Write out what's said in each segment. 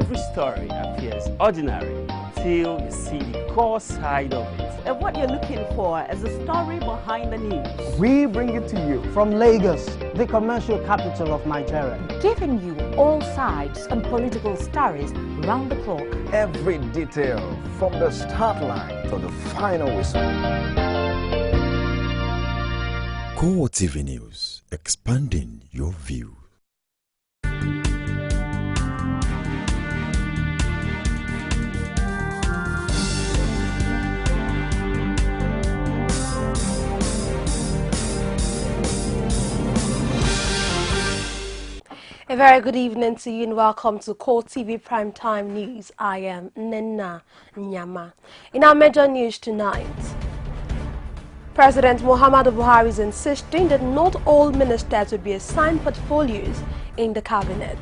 Every story appears ordinary until you see the core side of it. And what you're looking for is the story behind the news. We bring it to you from Lagos, the commercial capital of Nigeria. Giving you all sides and political stories round the clock. Every detail from the start line to the final whistle. CoreTV News, expanding your view. A very good evening to you and welcome to CoreTV Primetime News. I am Nena Nyama. In our major news tonight, President Muhammadu Buhari is insisting that not all ministers will be assigned portfolios in the cabinet.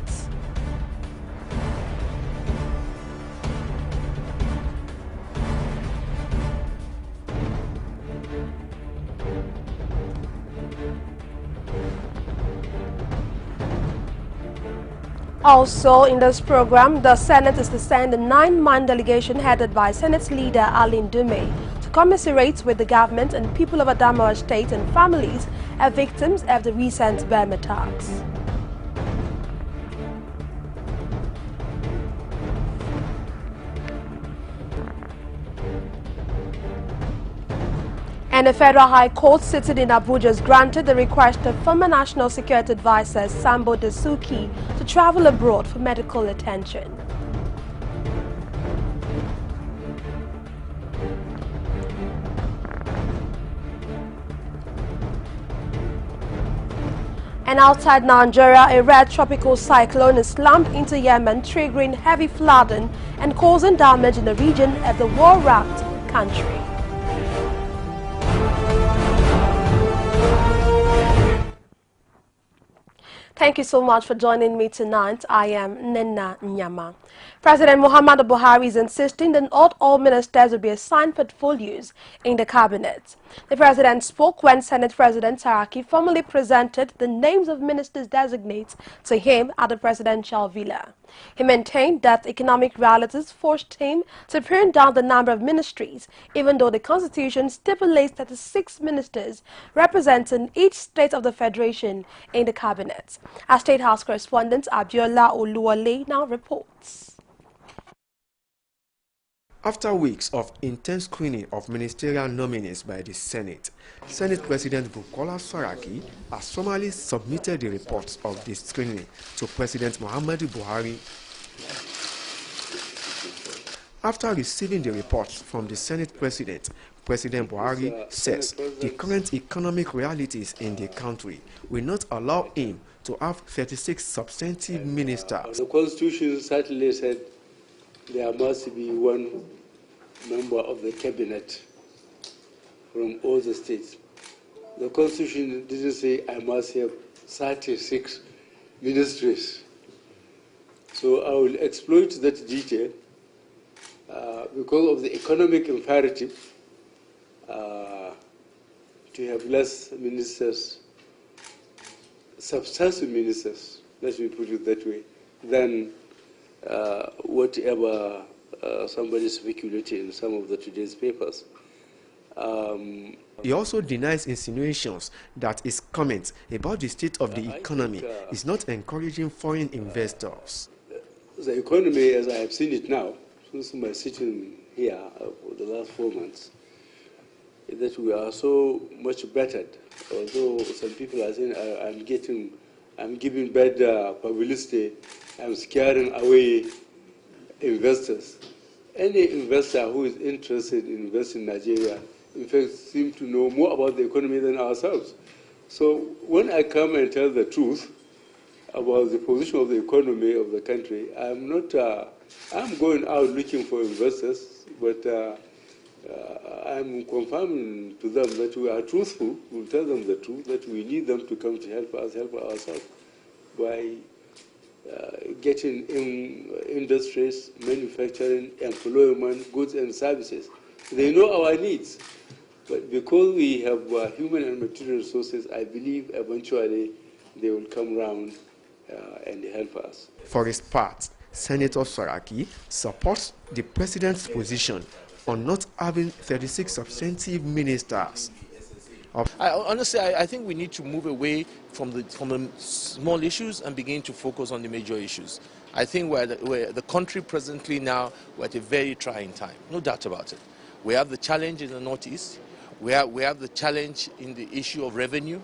Also in this program, the Senate is to send a 9-man delegation headed by Senate leader Alin Dume to commiserate with the government and people of Adamawa State and families of victims of the recent bomb attacks. And the Federal High Court sitting in Abuja has granted the request of former National Security Advisor Sambo Dasuki to travel abroad for medical attention. And outside Nigeria, a red tropical cyclone is slammed into Yemen, triggering heavy flooding and causing damage in the region of the war-wracked country. Thank you so much for joining me tonight. I am Nena Nyama. President Muhammadu Buhari is insisting that not all ministers will be assigned portfolios in the cabinet. The president spoke when Senate President Saraki formally presented the names of ministers designated to him at the presidential villa. He maintained that economic realities forced him to prune down the number of ministries, even though the constitution stipulates 36 ministers representing each state of the federation in the cabinet. Our State House correspondent Abiola Oluwole now reports. After weeks of intense screening of ministerial nominees by the Senate, Senate President Bukola Saraki has formally submitted the reports of the screening to President Muhammadu Buhari. After receiving the reports from the Senate President, President Buhari says the current economic realities in the country will not allow him to have 36 substantive ministers. The Constitution certainly said there must be one member of the cabinet from all the states. The Constitution didn't say I must have 36 ministries. So I will exploit that detail because of the economic imperative to have less ministers, substantial ministers, let me put it that way, than whatever somebody speculated in some of today's papers. He also denies insinuations that his comments about the state of the economy is not encouraging foreign investors. The economy, as I have seen it now, since my sitting here for the last 4 months, is that we are so much bettered. Although some people are saying I'm giving bad publicity, I'm scaring away investors. Any investor who is interested in investing in Nigeria, in fact, seems to know more about the economy than ourselves. So when I come and tell the truth about the position of the economy of the country, I'm going out looking for investors, but I'm confirming to them that we are truthful. We'll tell them the truth, that we need them to come to help us help ourselves by getting in industries, manufacturing, employment, goods and services. They know our needs. But because we have human and material resources, I believe eventually they will come around and help us. For his part, Senator Saraki supports the president's position on not having 36 substantive ministers. Honestly, I think we need to move away from the small issues and begin to focus on the major issues. I think where the country presently now, we're at a very trying time, no doubt about it. We have the challenge in the Northeast. We have the challenge in the issue of revenue.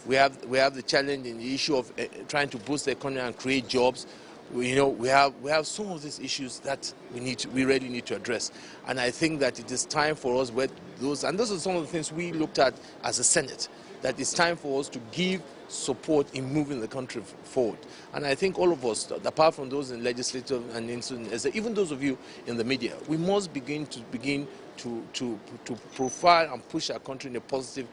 We have the challenge in the issue of trying to boost the economy and create jobs. We have some of these issues that we really need to address, and I think that it is time for us those are some of the things we looked at as a Senate, that it's time for us to give support in moving the country forward. And I think all of us, apart from those in legislative and even those of you in the media, we must begin to profile and push our country in a positive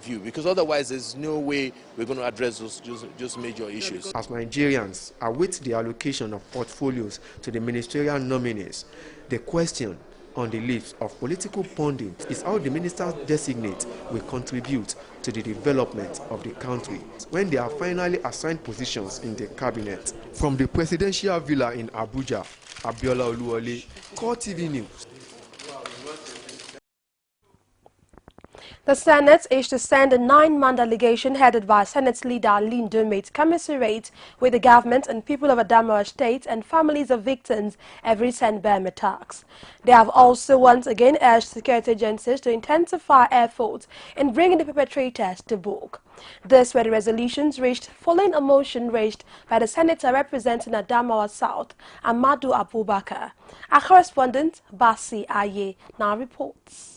view, because otherwise there's no way we're going to address those just major issues. As Nigerians await the allocation of portfolios to the ministerial nominees, the question on the lips of political pundits is how the ministers designate will contribute to the development of the country when they are finally assigned positions in the cabinet. From the presidential villa in Abuja, Abiola Oluwole, CoreTV News. The Senate is to send a 9-man delegation headed by Senate leader Ali Ndume to commiserate with the government and people of Adamawa State and families of victims of recent bomb attacks. They have also once again urged security agencies to intensify efforts in bringing the perpetrators to book. This were the resolutions reached following a motion raised by the senator representing Adamawa South, Amadou Abubakar. Our correspondent, Basi Aye, now reports.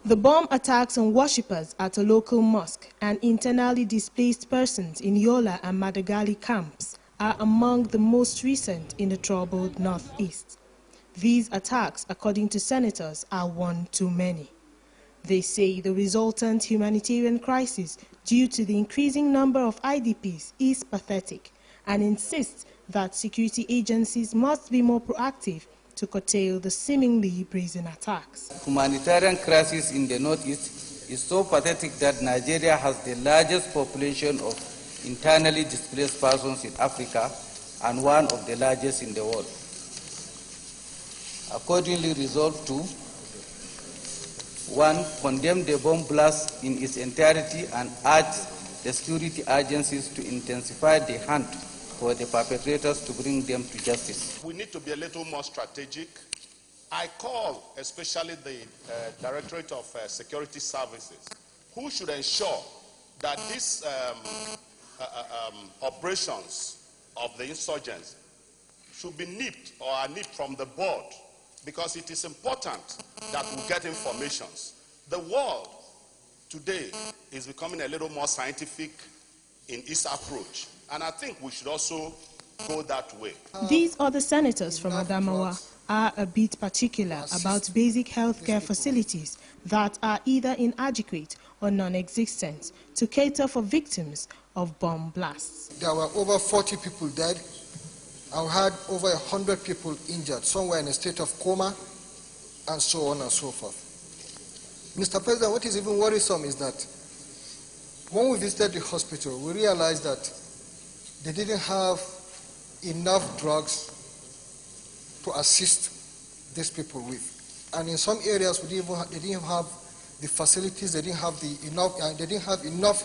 The bomb attacks on worshippers at a local mosque and internally displaced persons in Yola and Madagali camps are among the most recent in the troubled Northeast. These attacks, according to senators, are one too many. They say the resultant humanitarian crisis due to the increasing number of IDPs is pathetic and insist that security agencies must be more proactive to curtail the seemingly brazen attacks. Humanitarian crisis in the Northeast is so pathetic that Nigeria has the largest population of internally displaced persons in Africa and one of the largest in the world. Accordingly, resolved to 1. Condemn the bomb blast in its entirety and urge the security agencies to intensify the hunt for the perpetrators to bring them to justice. We need to be a little more strategic. I call especially the Directorate of Security Services, who should ensure that these operations of the insurgents should be nipped or are nipped from the board, because it is important that we get informations. The world today is becoming a little more scientific in its approach, and I think we should also go that way. These other senators from Adamawa are a bit particular about basic healthcare facilities that are either inadequate or non-existent to cater for victims of bomb blasts. There were over 40 people dead. I had over 100 people injured, some were in a state of coma, and so on and so forth. Mr. President, what is even worrisome is that when we visited the hospital, we realized that they didn't have enough drugs to assist these people with. And in some areas, they didn't have the facilities, they didn't have enough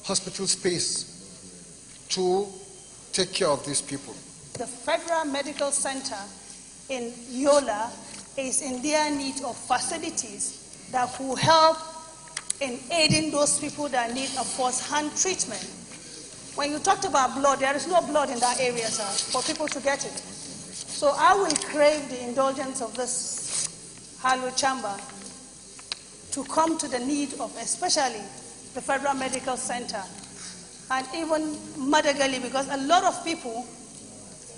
hospital space to take care of these people. The Federal Medical Center in Yola is in their need of facilities that will help in aiding those people that need a first-hand treatment. When you talked about blood, there is no blood in that area, sir, for people to get it. So I will crave the indulgence of this hallowed chamber to come to the need of especially the Federal Medical Center and even Madagali, because a lot of people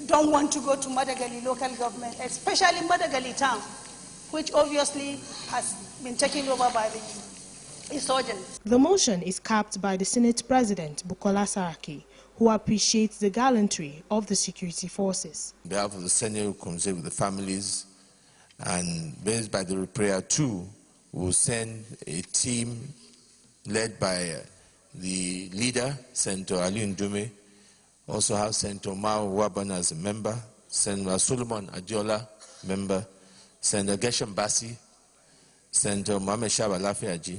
don't want to go to Madagali local government, especially Madagali town, which obviously has been taken over by the insurgents. The motion is capped by the Senate President, Bukola Saraki, who appreciates the gallantry of the security forces. On behalf of the Senate, who comes in with the families, and based by the prayer too, we will send a team led by the leader, Senator Ali Ndume, also have Senator Mao Waban as a member, Senator Solomon Adiola, member, Senator Geshem Bassi, Senator Mohamed Shaba Lafiaji,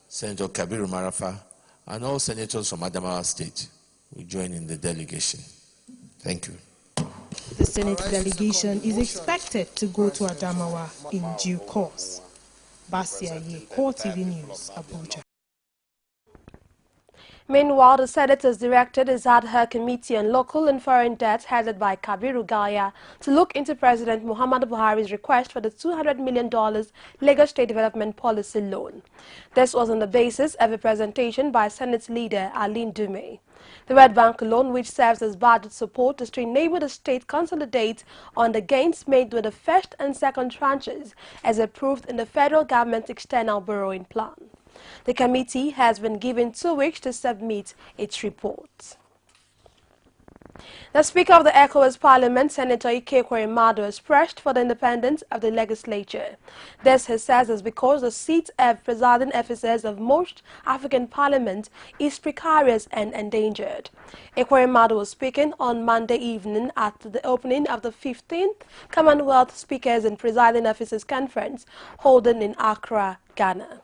Senator Kabiru Marafa, and all senators from Adamawa State will join in the delegation. Thank you. The Senate delegation is expected to go to Adamawa in due course. Basia Ye, CoreTV News, Abuja. Meanwhile, the Senators directed his ad hoc committee on local and foreign debt headed by Kabiru Gaya to look into President Muhammadu Buhari's request for the $200 million Lagos State Development Policy loan. This was on the basis of a presentation by Senate leader Aline Dume. The Red Bank loan, which serves as budget support, is to enable the state consolidate on the gains made with the first and second tranches as approved in the federal government's external borrowing plan. The committee has been given 2 weeks to submit its report. The Speaker of the ECOWAS Parliament, Senator Ike Ekweremadu, has pressed for the independence of the legislature. This, he says, is because the seat of presiding officers of most African parliaments is precarious and endangered. Ekweremadu was speaking on Monday evening at the opening of the 15th Commonwealth Speakers and Presiding Officers Conference holding in Accra, Ghana.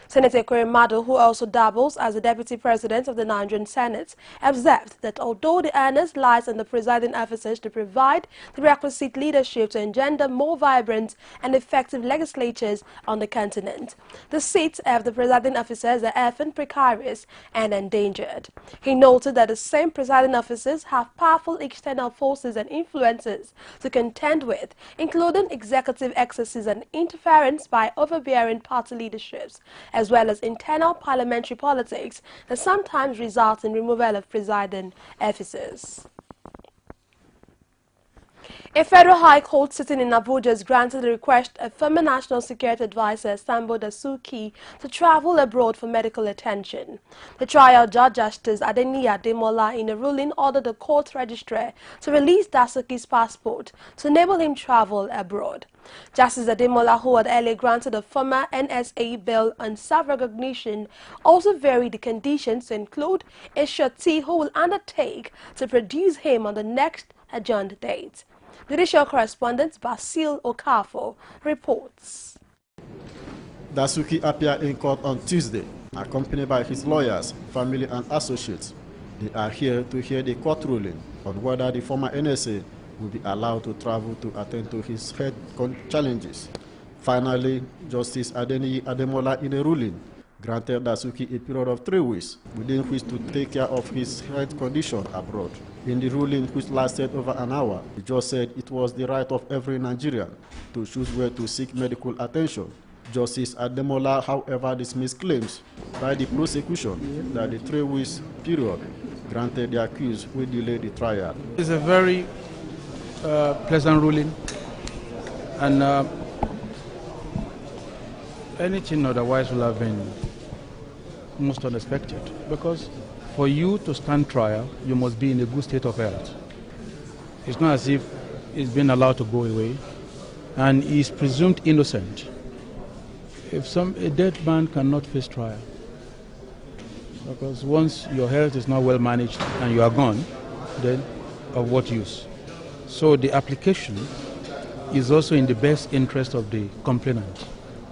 Senator Ekweremadu, who also doubles as the Deputy President of the Nigerian Senate, observed that although the onus lies on the presiding officers to provide the requisite leadership to engender more vibrant and effective legislatures on the continent, the seats of the presiding officers are often precarious and endangered. He noted that the same presiding officers have powerful external forces and influences to contend with, including executive excesses and interference by overbearing party leaderships, as well as internal parliamentary politics that sometimes result in removal of presiding officers. A federal high court sitting in Abuja has granted the request of former National Security Advisor Sambo Dasuki to travel abroad for medical attention. The trial judge, Justice Adeniyi Ademola, in a ruling ordered the court registrar to release Dasuki's passport to enable him travel abroad. Justice Ademola, who had earlier granted a former NSA bail on self-recognition, also varied the conditions to include a surety who will undertake to produce him on the next adjourned date. Judicial correspondent Basil Okafo reports. Dasuki appeared in court on Tuesday, accompanied by his lawyers, family and associates. They are here to hear the court ruling on whether the former NSA will be allowed to travel to attend to his health challenges. Finally, Justice Adeniyi Ademola, in a ruling, granted Dasuki a period of 3 weeks within which to take care of his health condition abroad. In the ruling, which lasted over an hour, the judge said it was the right of every Nigerian to choose where to seek medical attention. Justice Ademola, however, dismissed claims by the prosecution that the 3 weeks period granted the accused will delay the trial. It's a very pleasant ruling, and anything otherwise will have been most unexpected, because for you to stand trial, you must be in a good state of health. It's not as if he's been allowed to go away, and he's presumed innocent. If a dead man cannot face trial, because once your health is not well managed and you are gone, then of what use? So the application is also in the best interest of the complainant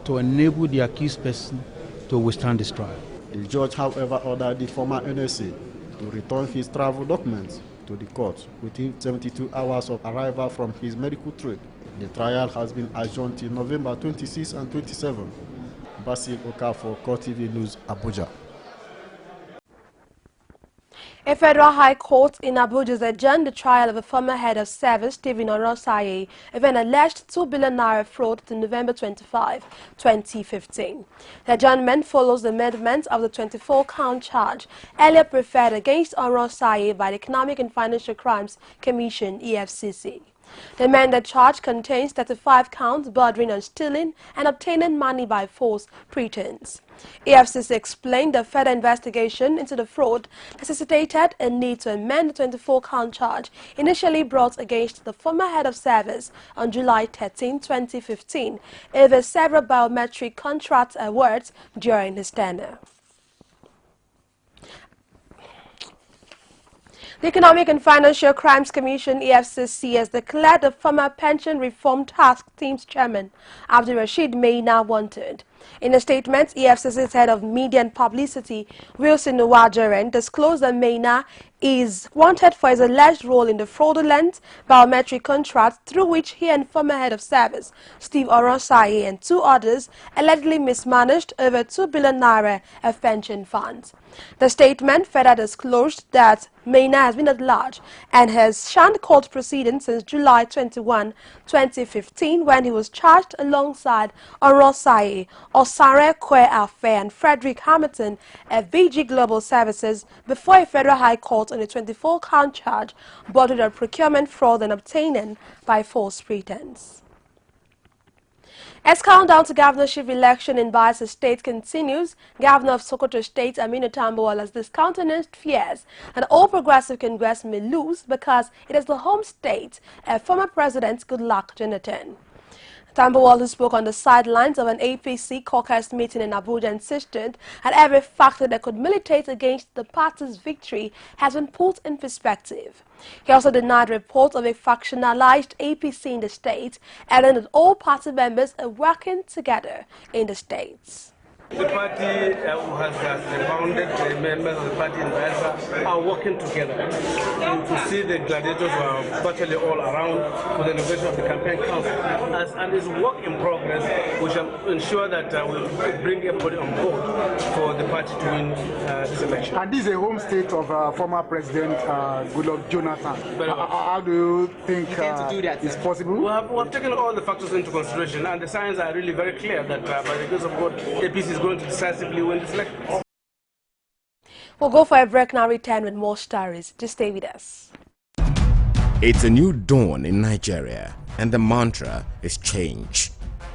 to enable the accused person to withstand this trial. The judge, however, ordered the former NSA to return his travel documents to the court within 72 hours of arrival from his medical trip. The trial has been adjourned till November 26 and 27. Basil Okafo, CoreTV News, Abuja. A federal high court in Abuja has adjourned the trial of a former head of service, Stephen Orosaye, of an alleged 2 billion naira fraud to November 25, 2015. The adjournment follows the amendment of the 24-count charge earlier preferred against Orosaye by the Economic and Financial Crimes Commission, EFCC. The amended charge contains 35 counts bordering on stealing and obtaining money by false pretense. EFCC explained that further investigation into the fraud necessitated a need to amend the 24-count charge initially brought against the former head of service on July 13, 2015, over several biometric contract awards during his tenure. The Economic and Financial Crimes Commission (EFCC) has declared the former Pension Reform Task Team's chairman, Abdul Rashid Maina, wanted. In a statement, EFCC's head of media and publicity, Wilson Nwajeren, disclosed that Maina is wanted for his alleged role in the fraudulent biometric contract through which he and former head of service, Steve Oronsaye, and two others allegedly mismanaged over 2 billion naira of pension funds. The statement further disclosed that Maina has been at large and has shunned court proceedings since July 21, 2015, when he was charged alongside Oronsaye, Osare Kwe Afe, and Frederick Hamilton at VG Global Services before a federal high court on a 24-count charge brought with a procurement fraud and obtaining by false pretense. As countdown to governorship election in Bayelsa State continues, Governor of Sokoto State, Aminu Tambuwal, has discountenanced fears that All Progressive Congress may lose because it is the home state of former President Goodluck Jonathan. Tambuwal, who spoke on the sidelines of an APC caucus meeting in Abuja, insisted that every factor that could militate against the party's victory has been put in perspective. He also denied reports of a factionalized APC in the state, adding that all party members are working together in the states. The party who has founded the members of the party in Bayelsa are working together to see the gladiators who are virtually all around for the inauguration of the campaign council. And it's work in progress. We shall ensure that we'll bring everybody on board for the party to win this election. And this is a home state of former President Goodluck Jonathan. How do you think it's possible? We have taken all the factors into consideration, and the signs are really very clear that by the grace of God, APC is going to decisively win this election. We'll go for a break now, return with more stories. Just stay with us. It's a new dawn in Nigeria, and the mantra is change.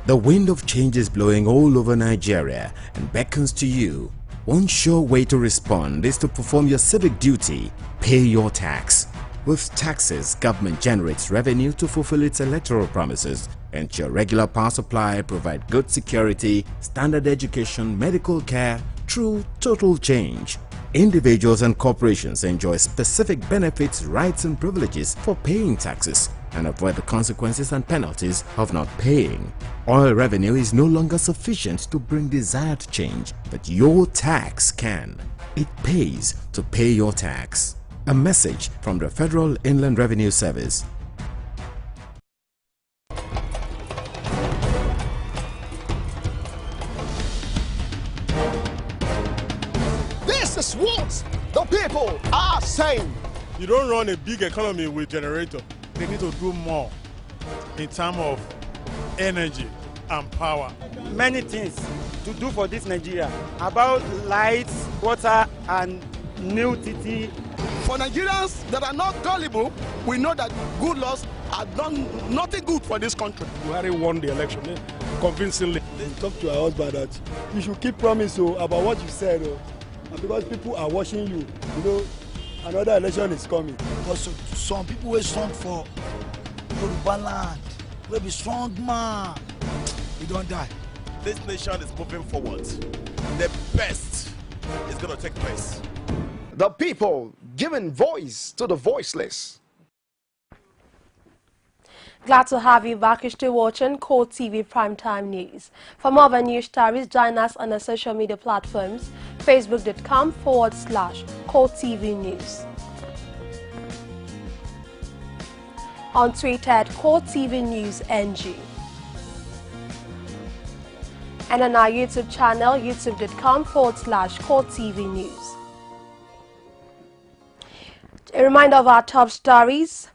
The wind of change is blowing all over Nigeria and beckons to you. One sure way to respond is to perform your civic duty, pay your tax. With taxes, government generates revenue to fulfill its electoral promises, ensure regular power supply, provide good security, standard education, medical care, true total change. Individuals and corporations enjoy specific benefits, rights and privileges for paying taxes and avoid the consequences and penalties of not paying. Oil revenue is no longer sufficient to bring desired change, but your tax can. It pays to pay your tax. A message from the Federal Inland Revenue Service. This is what the people are saying. You don't run a big economy with generator. They need to do more in terms of energy and power. Many things to do for this Nigeria about lights, water and new TT. For Nigerians that are not gullible, we know that good laws have done nothing good for this country. Buhari won the election convincingly. Talk to our husband that you should keep promise about what you said, and because people are watching you, you know, another election is coming. Also, some people will stand for Yoruba land, will be strong man, we don't die. This nation is moving forward. The best is going to take place. The people giving voice to the voiceless. Glad to have you back. You're still watching CoreTV Primetime News. For more of our news stories, join us on our social media platforms, facebook.com/CoreTV News. On Twitter at CoreTV News NG. And on our YouTube channel, youtube.com/CoreTV News. A reminder of our top stories.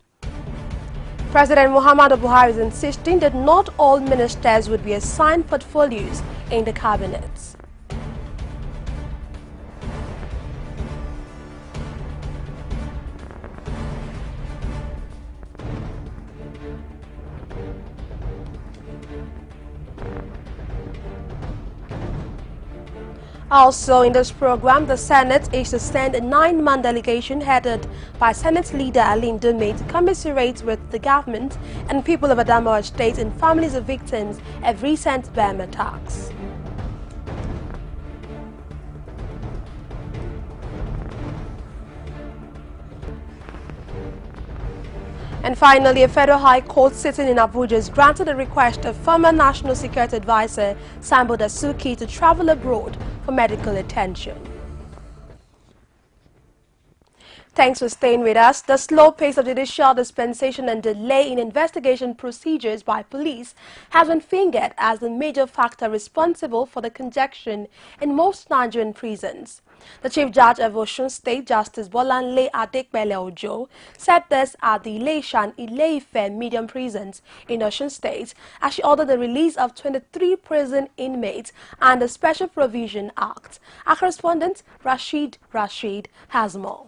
President Muhammadu Buhari is insisting that not all ministers would be assigned portfolios in the cabinet. Also in this program, the Senate is to send a 9-man delegation headed by Senate leader Alim Dume to commiserate with the government and people of Adamawa State and families of victims of recent bomb attacks. And finally, a federal high court sitting in Abuja has granted a request of former National Security Advisor Sambo Dasuki to travel abroad for medical attention. Thanks for staying with us. The slow pace of judicial dispensation and delay in investigation procedures by police has been fingered as the major factor responsible for the congestion in most Nigerian prisons. The Chief Judge of Osun State, Justice Bolanle Adekbele Ojo, said this at the Ilesha and Ile-Ife medium prisons in Osun State as she ordered the release of 23 prison inmates and the Special Provision Act. Our correspondent Rashid has more.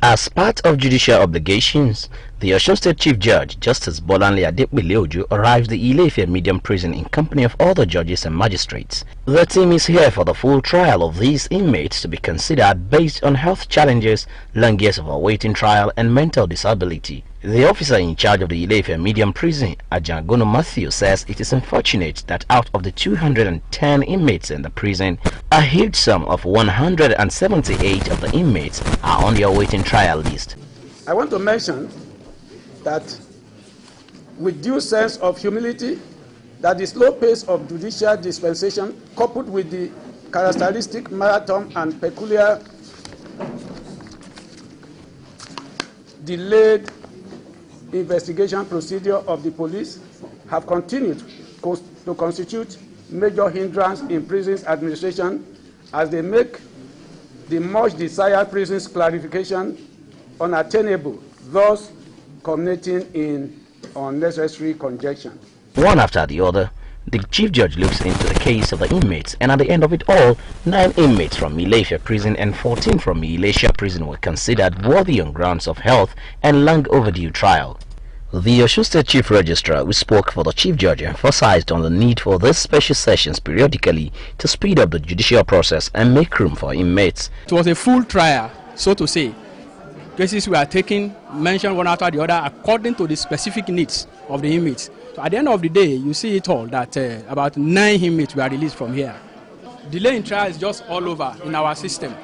As part of judicial obligations, the Osun State Chief Judge, Justice Bolanle Adekbele Ojo, arrived at the Ile-Ife medium prison in company of other judges and magistrates. The team is here for the full trial of these inmates to be considered based on health challenges, long years of awaiting trial, and mental disability. The officer in charge of the Ile-Ife medium prison, Ajangono Matthew, says it is unfortunate that out of the 210 inmates in the prison, a huge sum of 178 of the inmates are on the awaiting trial list. I want to mention that with due sense of humility, that the slow pace of judicial dispensation coupled with the characteristic marathon and peculiar delayed investigation procedure of the police have continued to constitute major hindrance in prisons administration as they make the much desired prisons clarification unattainable, thus culminating in unnecessary congestion. One after the other, the Chief Judge looks into the case of the inmates, and at the end of it all, 9 inmates from Ile-Ife prison and 14 from Ilesha prison were considered worthy on grounds of health and long overdue trial. The Osun State Chief Registrar, who spoke for the Chief Judge, emphasized on the need for these special sessions periodically to speed up the judicial process and make room for inmates. It was a full trial, so to say. Cases were taken, mentioned one after the other according to the specific needs of the inmates. So at the end of the day, you see it all that about 9 inmates were released from here. Delay in trial is just all over in our system.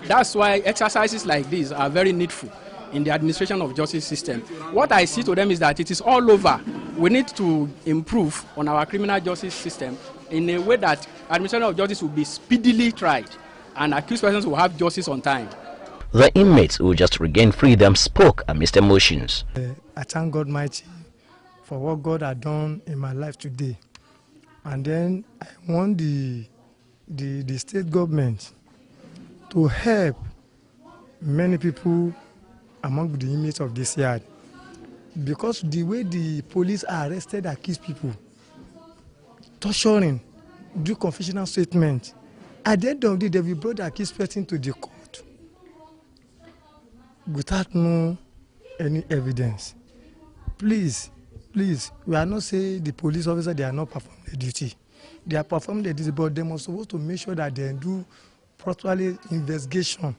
That's why exercises like these are very needful in the administration of justice system. What I see to them is that it is all over. We need to improve on our criminal justice system in a way that administration of justice will be speedily tried and accused persons will have justice on time. The inmates who just regained freedom spoke amidst emotions. I thank God Mighty for what God had done in my life today. And then I want the state government to help many people among the inmates of this yard. Because the way the police are arrested accused people, torturing, do confessional statement, at the end of the day, we brought the accused person to the court without any evidence. Please, we are not saying the police officer, they are not performing their duty. They are performing their duty, but they must supposed to make sure that they do properly investigation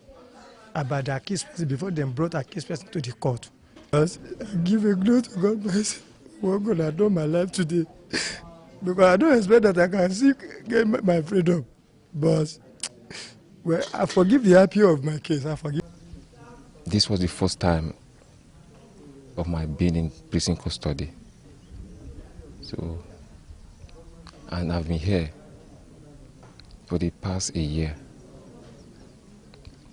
about the accused person before they brought the accused person to the court. Yes, I give a glory to God myself. What God has done my life today. Because I don't expect that I can get my freedom. But well, I forgive the appeal of my case. I forgive. This was the first time of my being in prison custody. So, and I've been here for the past a year.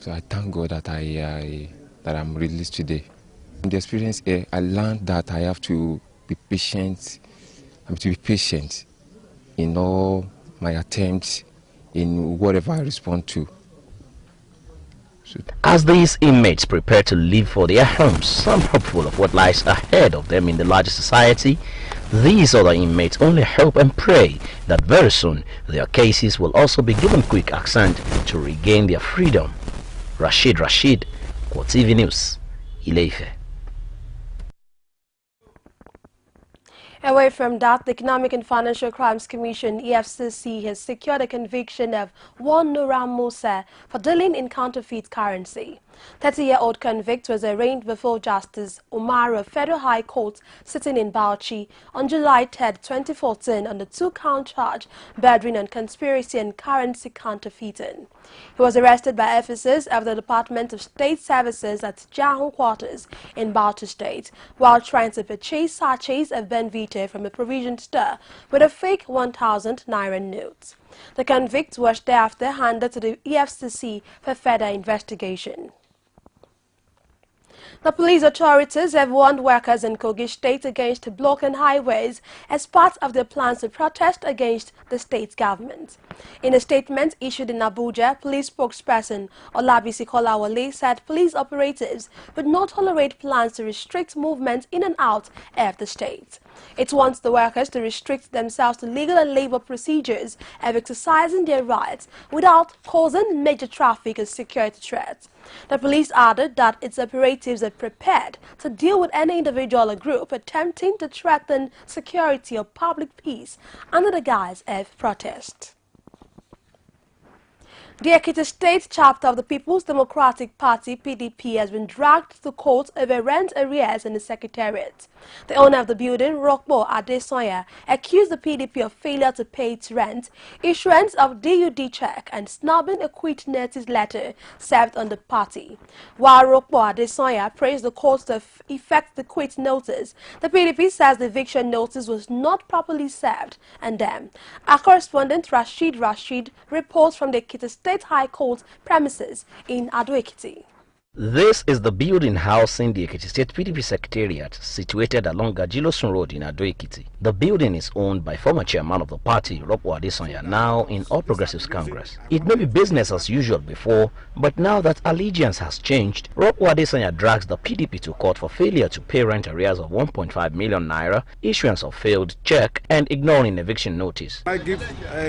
So I thank God that that I'm released today. In the experience here, I learned that I have to be patient. I have to be patient in all my attempts, in whatever I respond to. As these inmates prepare to leave for their homes, some hopeful of what lies ahead of them in the larger society, these other inmates only hope and pray that very soon their cases will also be given quick accent to regain their freedom. Rashid, CoreTV News, Ile-Ife. Away from that, the Economic and Financial Crimes Commission, EFCC, has secured a conviction of one Nura Musa for dealing in counterfeit currency. 30-year-old convict was arraigned before Justice Umar of Federal High Court sitting in Bauchi on July 10, 2014 on the two-count charge bordering on conspiracy and currency counterfeiting. He was arrested by officers of the Department of State Services at Jahun quarters in Bauchi State while trying to purchase sachets of Benvita from a provision store with a fake 1,000 naira note. The convict was thereafter handed to the EFCC for further investigation. The police authorities have warned workers in Kogi State against blocking highways as part of their plans to protest against the state government. In a statement issued in Abuja, police spokesperson Olabisi Kolawole said police operatives would not tolerate plans to restrict movement in and out of the state. It wants the workers to restrict themselves to legal and labor procedures of exercising their rights without causing major traffic and security threats. The police added that its operatives are prepared to deal with any individual or group attempting to threaten security or public peace under the guise of protest. The Ekiti State chapter of the People's Democratic Party, PDP, has been dragged to court over rent arrears in the Secretariat. The owner of the building, Rokbo Adesoya, accused the PDP of failure to pay its rent, issuance of DUD check, and snubbing a quit notice letter served on the party. While Rokbo Adesoya praised the court to effect the quit notice, the PDP says the eviction notice was not properly served. And then, our correspondent Rashid reports from the Ekiti State High Court premises in Ado-Ekiti. This is the building housing the Ekiti State PDP Secretariat, situated along Gajilosun Road in Ado-Ekiti. The building is owned by former chairman of the party, Rokbo Adesoya, now in All Progressives Congress. It may be business as usual before, but now that allegiance has changed, Rokbo Adesoya drags the PDP to court for failure to pay rent arrears of 1.5 million naira, issuance of failed check, and ignoring eviction notice. I give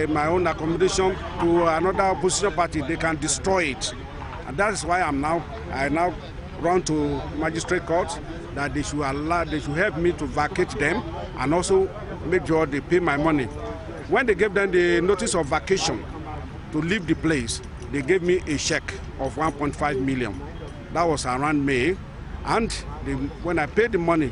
my own accommodation to another opposition party, they can destroy it. And that is why I now run to magistrate court that they should help me to vacate them and also make sure they pay my money. When they gave them the notice of vacation to leave the place, they gave me a check of 1.5 million. That was around May, and when I paid the money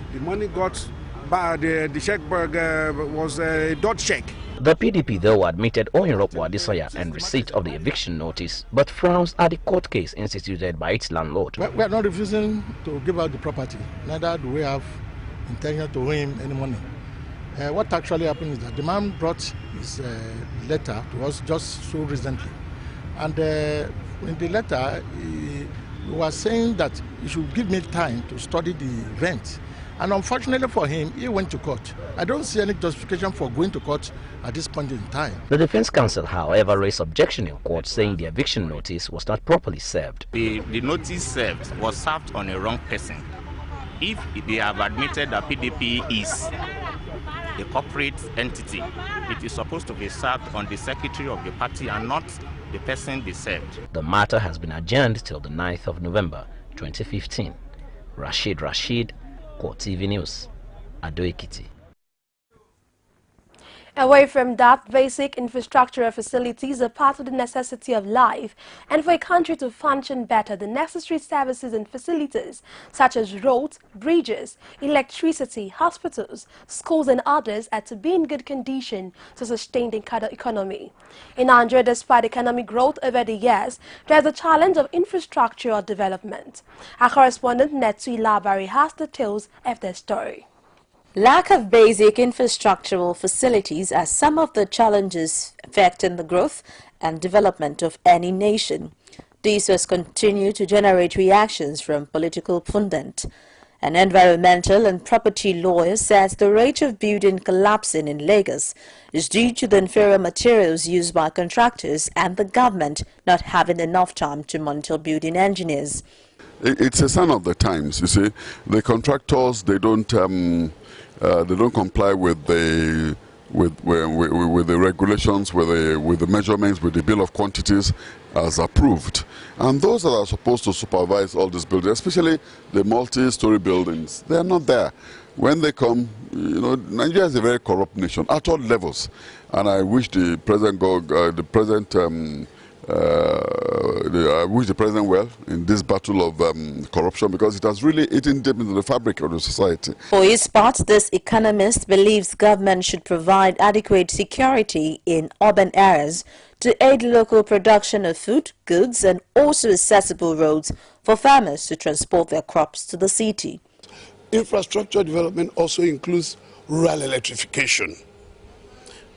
got back. The check was a dot check. The PDP, though, admitted owing Rokbo Adesoya and receipt of the eviction notice, but frowns at the court case instituted by its landlord. We are not refusing to give out the property, neither do we have intention to owe him any money. What actually happened is that the man brought his letter to us just so recently, and in the letter he was saying that he should give me time to study the event. And unfortunately for him, he went to court. I don't see any justification for going to court at this point in time. The defense counsel, however, raised objection in court, saying the eviction notice was not properly served. The notice served was served on a wrong person. If they have admitted that PDP is a corporate entity, it is supposed to be served on the secretary of the party and not the person they served. The matter has been adjourned till the 9th of November 2015. Rashid, CoreTV News, Ado-Ekiti. Away from that, basic infrastructural facilities are part of the necessity of life, and for a country to function better, the necessary services and facilities such as roads, bridges, electricity, hospitals, schools and others are to be in good condition to sustain the economy. In Nigeria, despite economic growth over the years, there is a challenge of infrastructural development. Our correspondent Netui Labari has details of their story. Lack of basic infrastructural facilities are some of the challenges affecting the growth and development of any nation. This has continued to generate reactions from political pundits. An environmental and property lawyer says the rate of building collapsing in Lagos is due to the inferior materials used by contractors and the government not having enough time to monitor building engineers. It's a sign of the times, you see. The contractors, they don't comply with the regulations, with the measurements, with the bill of quantities as approved. And those that are supposed to supervise all these buildings, especially the multi-story buildings, they are not there. When they come, you know, Nigeria is a very corrupt nation at all levels. And I wish the present I wish the president well in this battle of corruption, because it has really eaten deep into the fabric of the society. For his part, this economist believes government should provide adequate security in urban areas to aid local production of food, goods, and also accessible roads for farmers to transport their crops to the city. Infrastructure development also includes rural electrification,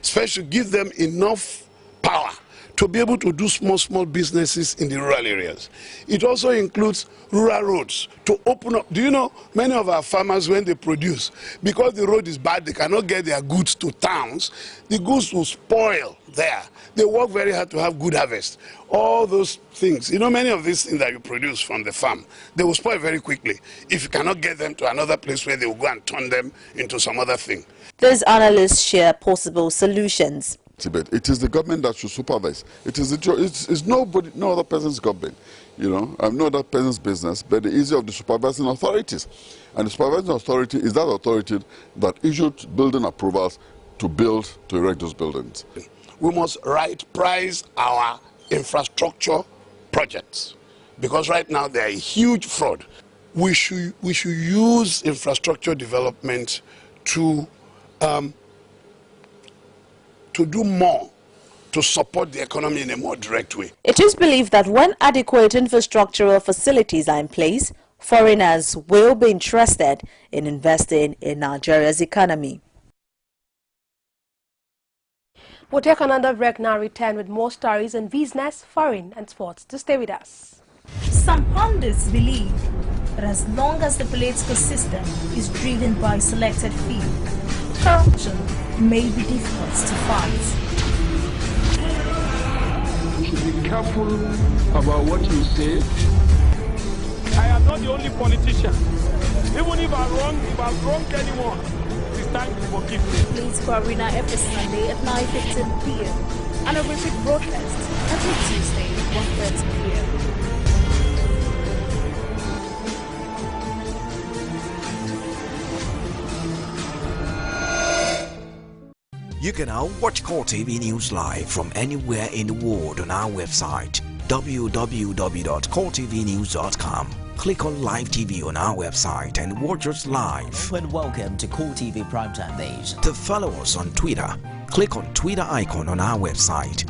especially give them enough power to be able to do small businesses in the rural areas. It also includes rural roads to open up. Do you know, many of our farmers, when they produce, because the road is bad, they cannot get their goods to towns, the goods will spoil there. They work very hard to have good harvest. All those things, you know, many of these things that you produce from the farm, they will spoil very quickly if you cannot get them to another place where they will go and turn them into some other thing. These analysts share possible solutions. It is the government that should supervise. It's nobody, no other person's government. You know, I'm no other person's business, but the issue of the supervising authorities. And the supervising authority is that authority that issued building approvals to erect those buildings. We must price our infrastructure projects, because right now they are a huge fraud. We should use infrastructure development to do more to support the economy in a more direct way. It is believed that when adequate infrastructural facilities are in place, foreigners will be interested in investing in Nigeria's economy. We'll take another break now, return with more stories in business, foreign and sports. To stay with us. Some pundits believe that as long as the political system is driven by selected few, corruption may be difficult to fight. You should be careful about what you say. I am not the only politician. Even if I've wronged anyone, it is time to forgive me. Please for Arena every Sunday at 9:15 p.m. and a repeat broadcast every Tuesday at 1:30 p.m. You can now watch CoreTV News live from anywhere in the world on our website www.coretvnews.com. Click on Live TV on our website and watch us live. And welcome to CoreTV Primetime Days. To follow us on Twitter, click on Twitter icon on our website.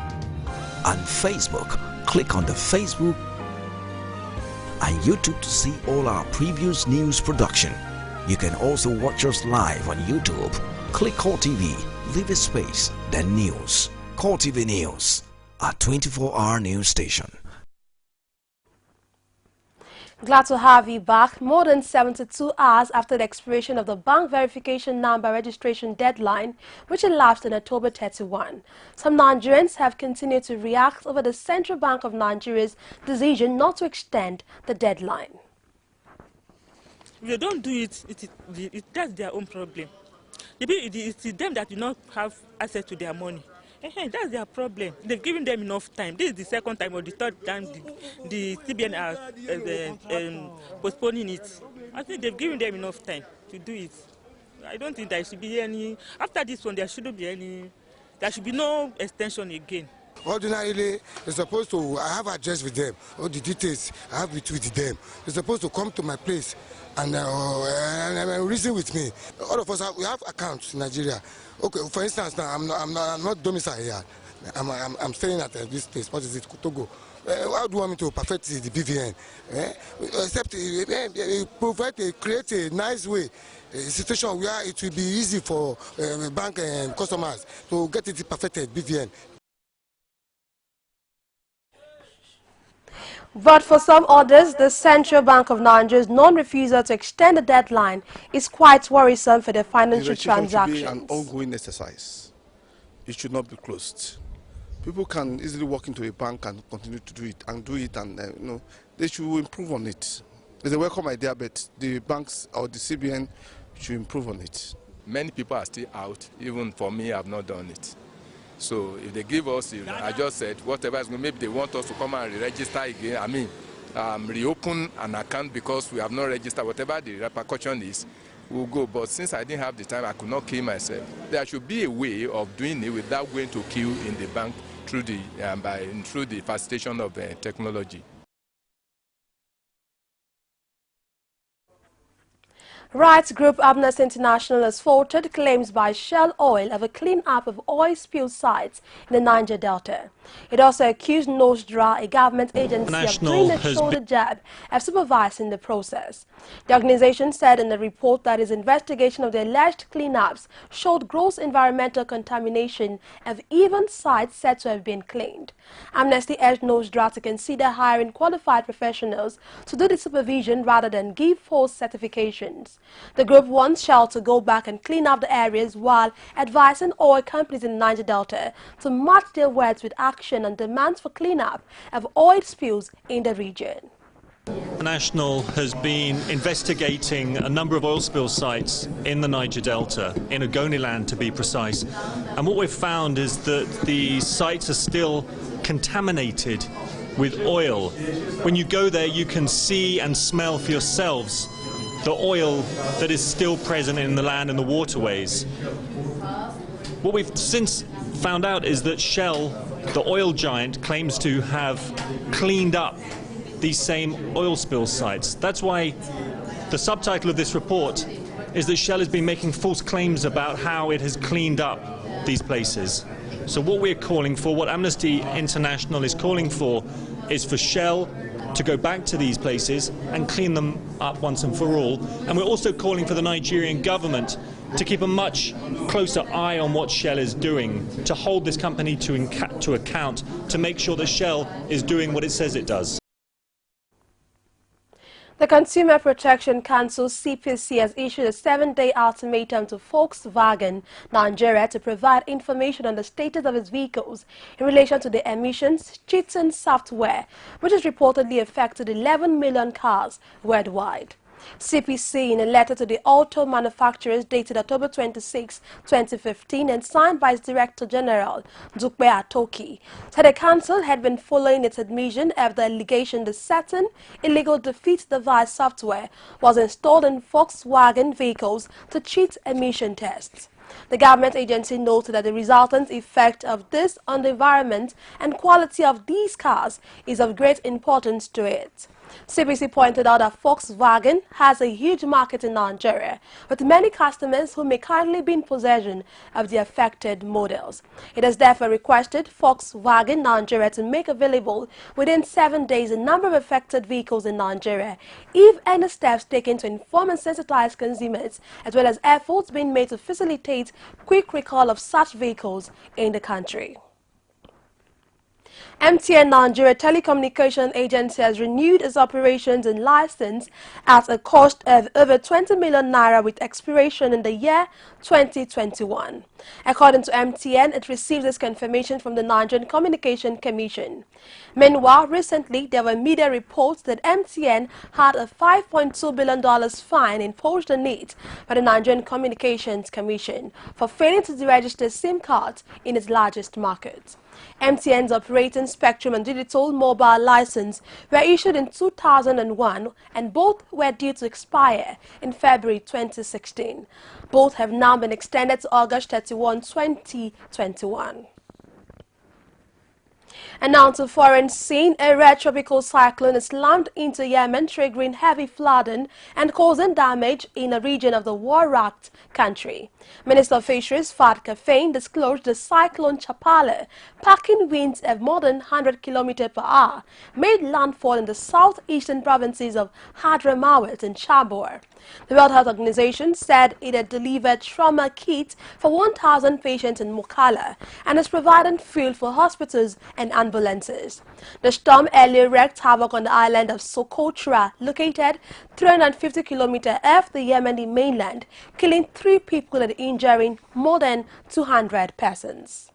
On Facebook, click on the Facebook and YouTube to see all our previous news production. You can also watch us live on YouTube. Click CoreTV, leave a space, then news. CoreTV News, a 24-hour news station. Glad to have you back. More than 72 hours after the expiration of the bank verification number registration deadline, which elapsed on October 31. Some Nigerians have continued to react over the Central Bank of Nigeria's decision not to extend the deadline. If they don't do it, that's their own problem. It's them that do not have access to their money. That's their problem. They've given them enough time. This is the second time or the third time the CBN are postponing it. I think they've given them enough time to do it. I don't think there should be any, after this one, there shouldn't be any, there should be no extension again. Ordinarily, they're supposed to, I have address with them, all the details I have with them. They're supposed to come to my place and reason with me. All of us, we have accounts in Nigeria. Okay, for instance, now I'm not domiciled here. I'm staying at this place. What is it, Togo? How do you want me to perfect the BVN? Except create a nice way, a situation where it will be easy for bank and customers to get it perfected, BVN. But for some others, the Central Bank of Nigeria's non-refusal to extend the deadline is quite worrisome for their financial transactions. It should be an ongoing exercise. It should not be closed. People can easily walk into a bank and continue to do it, and they should improve on it. It's a welcome idea, but the banks or the CBN should improve on it. Many people are still out. Even for me, I have not done it. So if they give us, I just said, whatever is going, maybe they want us to come and re-register again. I mean, reopen an account because we have not registered. Whatever the repercussion is, we'll go. But since I didn't have the time, I could not kill myself. There should be a way of doing it without going to queue in the bank through the facilitation of technology. Rights group Amnesty International has faulted claims by Shell Oil of a clean-up of oil spill sites in the Niger Delta. It also accused Nosdra, a government agency, of doing a shoulder jab of supervising the process. The organization said in a report that its investigation of the alleged cleanups showed gross environmental contamination of even sites said to have been cleaned. Amnesty urged Nosdra to consider hiring qualified professionals to do the supervision rather than give false certifications. The group wants Shell to go back and clean up the areas while advising oil companies in the Niger Delta to match their words with action and demands for cleanup of oil spills in the region. International has been investigating a number of oil spill sites in the Niger Delta, in Ogoniland to be precise, and what we've found is that the sites are still contaminated with oil. When you go there, you can see and smell for yourselves the oil that is still present in the land and the waterways. What we've since found out is that Shell, the oil giant, claims to have cleaned up these same oil spill sites. That's why the subtitle of this report is that Shell has been making false claims about how it has cleaned up these places. So what we're calling for, what Amnesty International is calling for, is for Shell to go back to these places and clean them up once and for all. And we're also calling for the Nigerian government to keep a much closer eye on what Shell is doing, to hold this company to account, to make sure that Shell is doing what it says it does. The Consumer Protection Council (CPC) has issued a 7-day ultimatum to Volkswagen Nigeria to provide information on the status of its vehicles in relation to the emissions cheating software, which has reportedly affected 11 million cars worldwide. CPC, in a letter to the auto manufacturers dated October 26, 2015 and signed by its Director General, Dupe Atoki, said the council had been following its admission of the allegation that certain illegal defeat device software was installed in Volkswagen vehicles to cheat emission tests. The government agency noted that the resultant effect of this on the environment and quality of these cars is of great importance to it. CBC pointed out that Volkswagen has a huge market in Nigeria, with many customers who may currently be in possession of the affected models. It has therefore requested Volkswagen Nigeria to make available within 7 days a number of affected vehicles in Nigeria, if any steps taken to inform and sensitize consumers, as well as efforts being made to facilitate quick recall of such vehicles in the country. MTN Nigeria Telecommunication Agency has renewed its operations and license at a cost of over 20 million naira with expiration in the year 2021. According to MTN, it received this confirmation from the Nigerian Communication Commission. Meanwhile, recently there were media reports that MTN had a $5.2 billion fine imposed on it by the Nigerian Communications Commission for failing to deregister SIM cards in its largest market. MTN's operating spectrum and digital mobile license were issued in 2001 and both were due to expire in February 2016. Both have now been extended to August 31, 2021. And now to foreign scene, a rare tropical cyclone has slammed into Yemen, triggering heavy flooding and causing damage in a region of the war-racked country. Minister of Fisheries Fad Kafane disclosed the cyclone Chapala, packing winds of more than 100 km per hour, made landfall in the southeastern provinces of Hadramawet and Chabor. The World Health Organization said it had delivered trauma kits for 1,000 patients in Mokala and is providing fuel for hospitals and ambulances. The storm earlier wreaked havoc on the island of Socotra, located 350 km off the Yemeni mainland, killing 3 people and injuring more than 200 persons.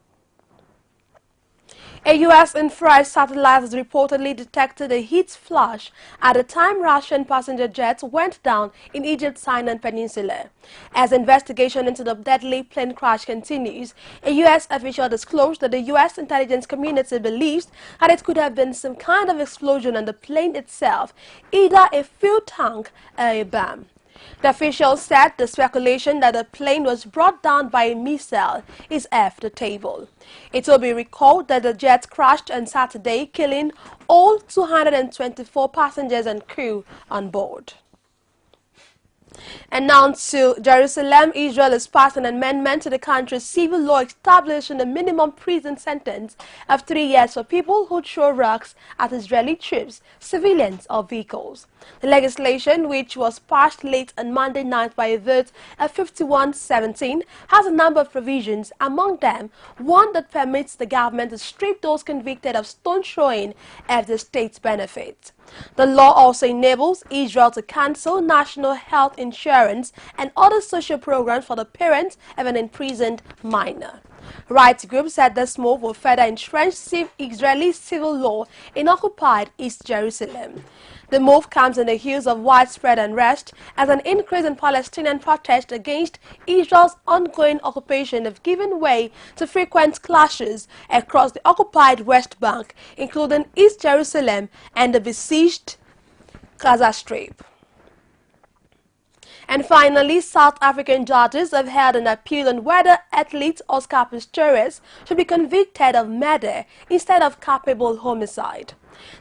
A U.S. infrared satellite has reportedly detected a heat flash at the time Russian passenger jets went down in Egypt's Sinai Peninsula. As investigation into the deadly plane crash continues, a U.S. official disclosed that the U.S. intelligence community believes that it could have been some kind of explosion on the plane itself, either a fuel tank or a bomb. The officials said the speculation that the plane was brought down by a missile is off the table. It will be recalled that the jet crashed on Saturday, killing all 224 passengers and crew on board. And now to Jerusalem, Israel has passed an amendment to the country's civil law establishing a minimum prison sentence of 3 years for people who throw rocks at Israeli troops, civilians or vehicles. The legislation, which was passed late on Monday night by a vote of 51-17, has a number of provisions, among them one that permits the government to strip those convicted of stone throwing of the state's benefits. The law also enables Israel to cancel national health insurance and other social programs for the parents of an imprisoned minor. Rights groups said this move will further entrench Israeli civil law in occupied East Jerusalem. The move comes in the heels of widespread unrest as an increase in Palestinian protest against Israel's ongoing occupation have given way to frequent clashes across the occupied West Bank, including East Jerusalem and the besieged Gaza Strip. And finally, South African judges have held an appeal on whether athlete Oscar Pistorius should be convicted of murder instead of culpable homicide.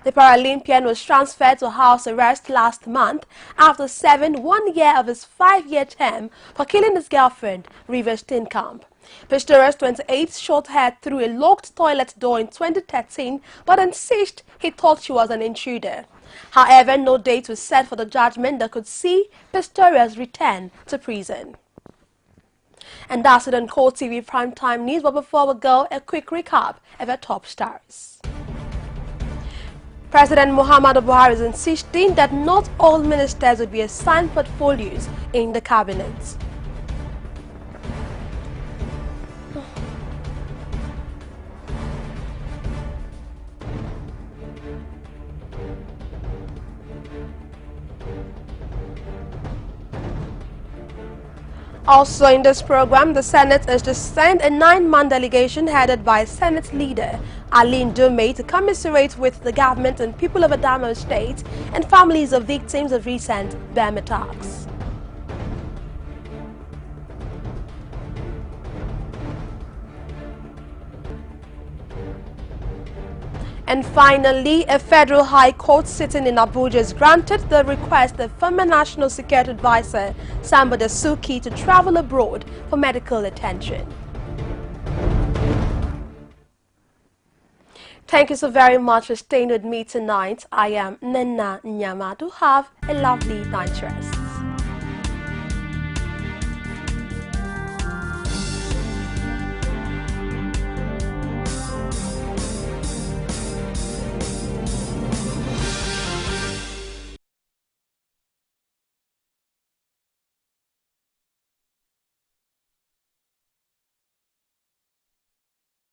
The Paralympian was transferred to house arrest last month after serving 1 year of his 5-year term for killing his girlfriend, River Steenkamp. Pistorius, 28, shot her through a locked toilet door in 2013 but insisted he thought she was an intruder. However, no date was set for the judgment that could see Pistorius return to prison. And that's it on CoreTV Primetime News. But before we go, a quick recap of our top stars. President Muhammadu Buhari is insisting that not all ministers will be assigned portfolios in the cabinet. Also in this program, the Senate is to send a 9-man delegation headed by Senate leader Aline Dume to commiserate with the government and people of Adamawa State and families of victims of recent bomb attacks. And finally, a federal high court sitting in Abuja has granted the request of former National Security Advisor Samba Dasuki to travel abroad for medical attention. Thank you so very much for staying with me tonight. I am Nena Nyama. Do have a lovely night rest.